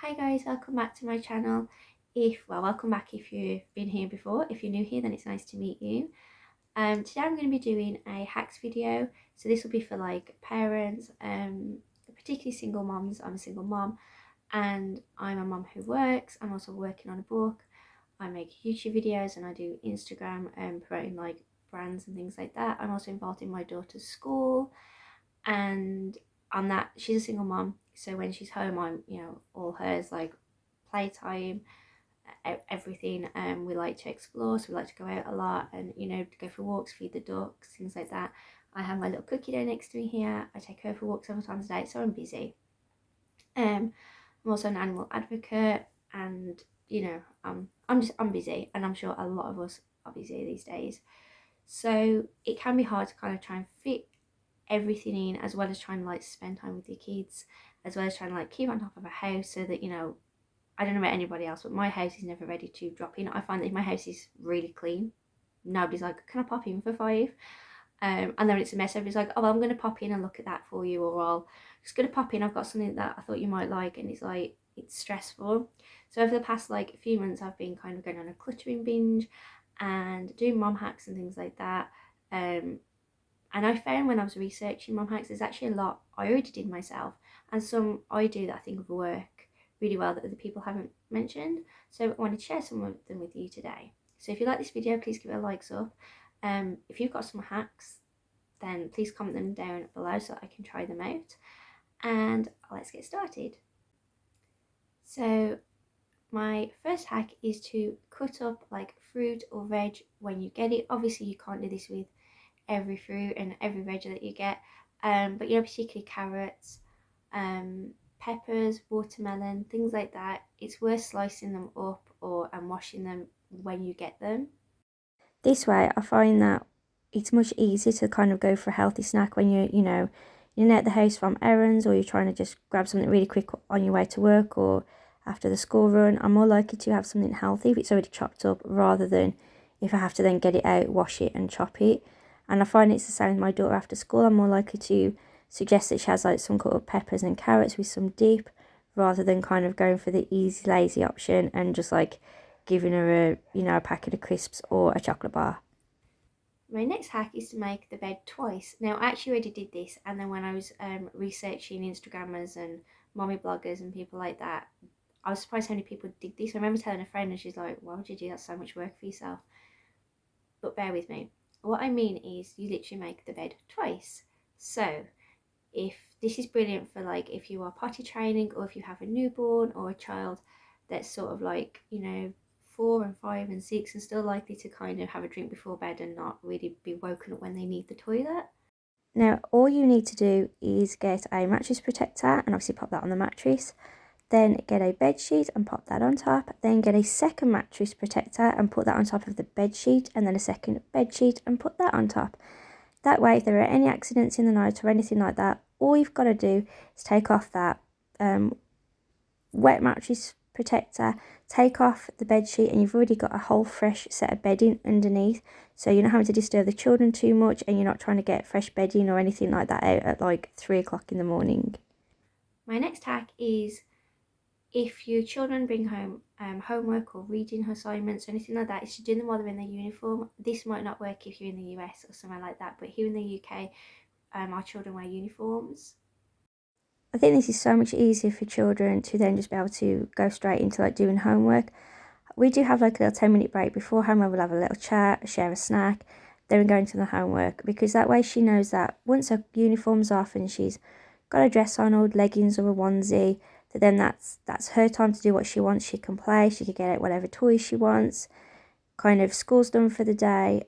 Hi guys, welcome back to my channel. Welcome back if you've been here before. If you're new here, then it's nice to meet you. Today I'm going to be doing a hacks video. So this will be for like parents, particularly single moms. I'm a single mom and I'm a mom who works. I'm also working on a book. I make YouTube videos and I do Instagram promoting like brands and things like that. I'm also involved in my daughter's school, and on that, she's a single mom, so when she's home, I'm all hers, like playtime, everything. We like to explore, so we like to go out a lot and go for walks, feed the ducks, things like that. I have my little cookie dough next to me here. I take her for walks several times a day, so I'm busy. I'm also an animal advocate, and I'm busy, and I'm sure a lot of us are busy these days. So it can be hard to kind of try and fit everything in, as well as trying to like spend time with your kids, as well as trying to like keep on top of a house, so that I don't know about anybody else, but my house is never ready to drop in. I find that if my house is really clean, nobody's like, can I pop in for 5? And then it's a mess. Everybody's like, oh well, I'm going to pop in and look at that for you, or I'll just going to pop in, I've got something that I thought you might like. And it's like, it's stressful. So over the past like few months, I've been kind of going on a cluttering binge and doing mom hacks and things like that. And I found when I was researching mom hacks, there's actually a lot I already did myself, and some I do that I think would work really well that other people haven't mentioned. So I wanted to share some of them with you today. So if you like this video, please give it a likes up. If you've got some hacks, then please comment them down below so I can try them out. And let's get started. So my first hack is to cut up like fruit or veg when you get it. Obviously you can't do this with every fruit and every veg that you get, but particularly carrots, peppers, watermelon, things like that. It's worth slicing them up and washing them when you get them. This way I find that it's much easier to kind of go for a healthy snack when you're at the house from errands, or you're trying to just grab something really quick on your way to work or after the school run. I'm more likely to have something healthy if it's already chopped up, rather than if I have to then get it out, wash it and chop it. And I find it's the same with my daughter after school. I'm more likely to suggest that she has like some cut up peppers and carrots with some dip, rather than kind of going for the easy, lazy option and just like giving her a packet of crisps or a chocolate bar. My next hack is to make the bed twice. Now, I actually already did this, and then when I was researching Instagrammers and mommy bloggers and people like that, I was surprised how many people did this. I remember telling a friend, and she's like, why would you do that? So much work for yourself. But bear with me. What I mean is you literally make the bed twice. So if this is brilliant for like if you are potty training, or if you have a newborn or a child that's sort of like 4 and 5 and 6 and still likely to kind of have a drink before bed and not really be woken up when they need the toilet. Now all you need to do is get a mattress protector and obviously pop that on the mattress. Then get a bed sheet and pop that on top. Then get a second mattress protector and put that on top of the bed sheet, and then a second bed sheet and put that on top. That way, if there are any accidents in the night or anything like that, all you've got to do is take off that wet mattress protector, take off the bed sheet, and you've already got a whole fresh set of bedding underneath. So you're not having to disturb the children too much, and you're not trying to get fresh bedding or anything like that out at like 3 o'clock in the morning. My next hack is, if your children bring home homework or reading assignments or anything like that, is to do them while they're in their uniform. This might not work if you're in the US or somewhere like that, but here in the UK, our children wear uniforms. I think this is so much easier for children to then just be able to go straight into like doing homework. We do have like a little 10-minute break beforehand where we'll have a little chat, share a snack, then go into the homework, because that way she knows that once her uniform's off and she's got a dress on, or leggings or a onesie, then that's her time to do what she wants. She can play, she can get out whatever toys she wants, kind of school's done for the day,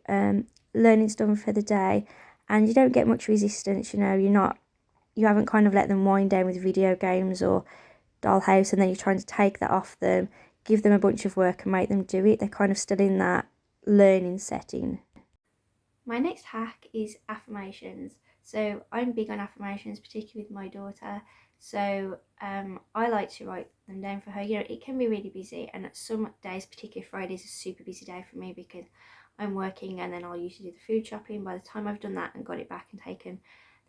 learning's done for the day, and you don't get much resistance. You haven't kind of let them wind down with video games or dollhouse, and then you're trying to take that off them, give them a bunch of work and make them do it. They're kind of still in that learning setting. My next hack is affirmations. So I'm big on affirmations, particularly with my daughter. So I like to write them down for her. It can be really busy, and some days, particularly Fridays, is a super busy day for me because I'm working, and then I'll usually do the food shopping. By the time I've done that and got it back and taken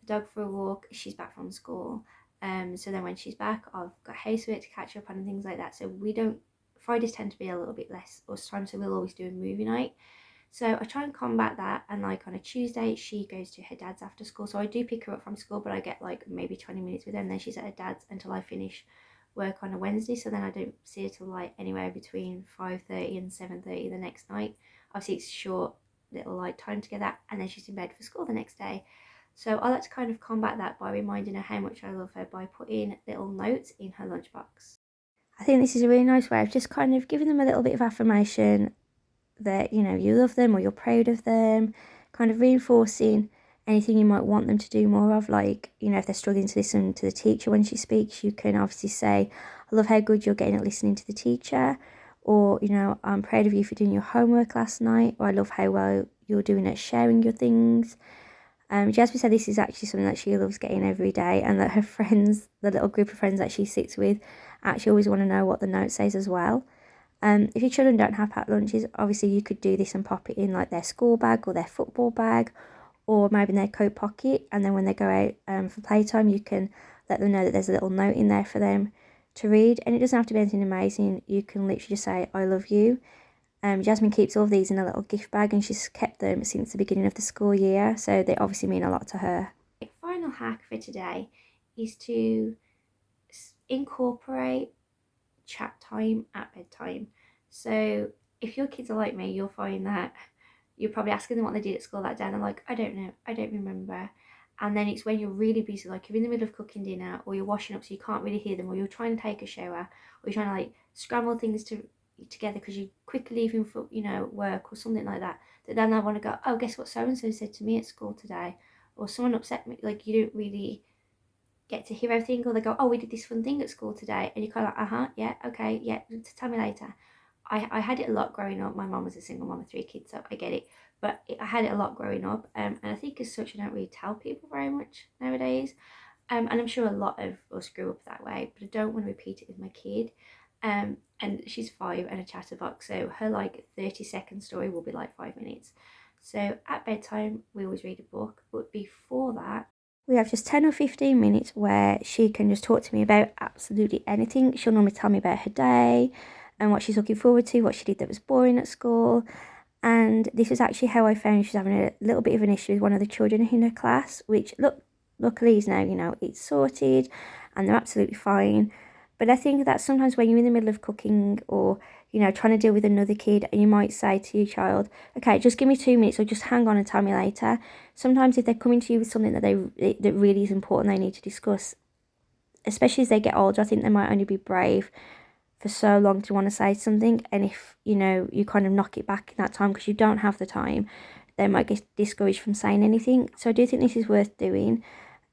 the dog for a walk, she's back from school. So then when she's back, I've got housework to catch up on and things like that. So we don't, Fridays tend to be a little bit less us time, so we'll always do a movie night. So I try and combat that, and like on a Tuesday she goes to her dad's after school, so I do pick her up from school, but I get like maybe 20 minutes with her, and then she's at her dad's until I finish work on a Wednesday. So then I don't see her till like anywhere between 5:30 and 7:30 the next night. Obviously it's short little like time together, and then she's in bed for school the next day. So I like to kind of combat that by reminding her how much I love her by putting little notes in her lunchbox. I think this is a really nice way of just kind of giving them a little bit of affirmation that, you know, you love them or you're proud of them, kind of reinforcing anything you might want them to do more of. Like, you know, if they're struggling to listen to the teacher when she speaks, you can obviously say, I love how good you're getting at listening to the teacher, or, you know, I'm proud of you for doing your homework last night, or I love how well you're doing at sharing your things. Jasmine said this is actually something that she loves getting every day, and that her friends, the little group of friends that she sits with, actually always want to know what the note says as well. If your children don't have packed lunches, obviously you could do this and pop it in like their school bag or their football bag, or maybe in their coat pocket, and then when they go out for playtime, you can let them know that there's a little note in there for them to read. And it doesn't have to be anything amazing. You can literally just say, I love you. Jasmine keeps all of these in a little gift bag, and she's kept them since the beginning of the school year, so they obviously mean a lot to her. The final hack for today is to incorporate chat time at bedtime. So if your kids are like me, you'll find that you're probably asking them what they did at school that day, and they're like, I don't know, I don't remember. And then it's when you're really busy, like you're in the middle of cooking dinner, or you're washing up so you can't really hear them, or you're trying to take a shower, or you're trying to like scramble things together because you're quickly leaving for, you know, work or something like that, that then I want to go, oh, guess what so and so said to me at school today, or someone upset me. Like, you don't really get to hear everything, or they go, oh, we did this fun thing at school today, and you're kind of like, yeah, okay, yeah, tell me later. I had it a lot growing up. My mum was a single mum of 3 kids, so I get it, but I had it a lot growing up, and I think as such I don't really tell people very much nowadays, and I'm sure a lot of us grew up that way, but I don't want to repeat it with my kid. And she's 5 and a chatterbox, so her like 30-second story will be like 5 minutes. So at bedtime we always read a book, but before that we have just 10 or 15 minutes where she can just talk to me about absolutely anything. She'll normally tell me about her day and what she's looking forward to, what she did that was boring at school. And this is actually how I found she's having a little bit of an issue with one of the children in her class, which luckily is now, you know, it's sorted and they're absolutely fine. But I think that sometimes when you're in the middle of cooking, or, you know, trying to deal with another kid, and you might say to your child, okay, just give me 2 minutes, or just hang on and tell me later. Sometimes if they're coming to you with something that really is important, they need to discuss, especially as they get older, I think they might only be brave for so long to want to say something. And if, you know, you kind of knock it back in that time because you don't have the time, they might get discouraged from saying anything. So I do think this is worth doing.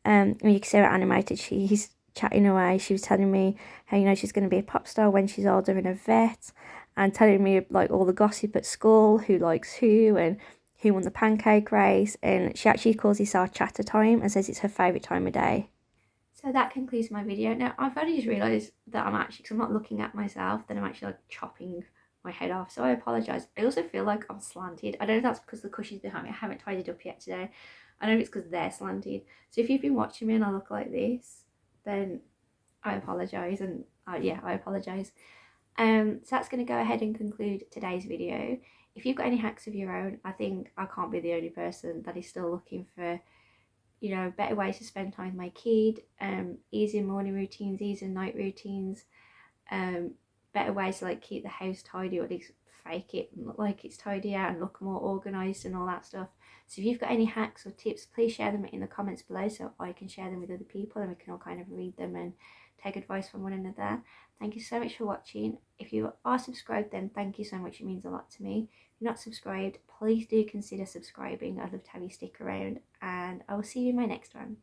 And you can see how animated she's chatting away. She was telling me how, you know, she's going to be a pop star when she's older and a vet, and telling me like all the gossip at school, who likes who and who won the pancake race. And she actually calls this our chatter time and says it's her favourite time of day. So that concludes my video. Now I've only just realised that I'm actually, because I'm not looking at myself, that I'm actually like chopping my head off, so I apologise. I also feel like I'm slanted. I don't know if that's because the cushion's behind me. I haven't tidied up yet today. I know it's because they're slanted. So if you've been watching me and I look like this, then I apologise, and yeah, I apologise. So that's going to go ahead and conclude today's video. If you've got any hacks of your own, I think I can't be the only person that is still looking for, you know, better ways to spend time with my kid, easier morning routines, easier night routines, better ways to like keep the house tidy, or at least fake it and look like it's tidier and look more organised and all that stuff. So if you've got any hacks or tips, please share them in the comments below so I can share them with other people and we can all kind of read them and take advice from one another. Thank you so much for watching. If you are subscribed, then thank you so much. It means a lot to me. If you're not subscribed, please do consider subscribing. I'd love to have you stick around, and I will see you in my next one.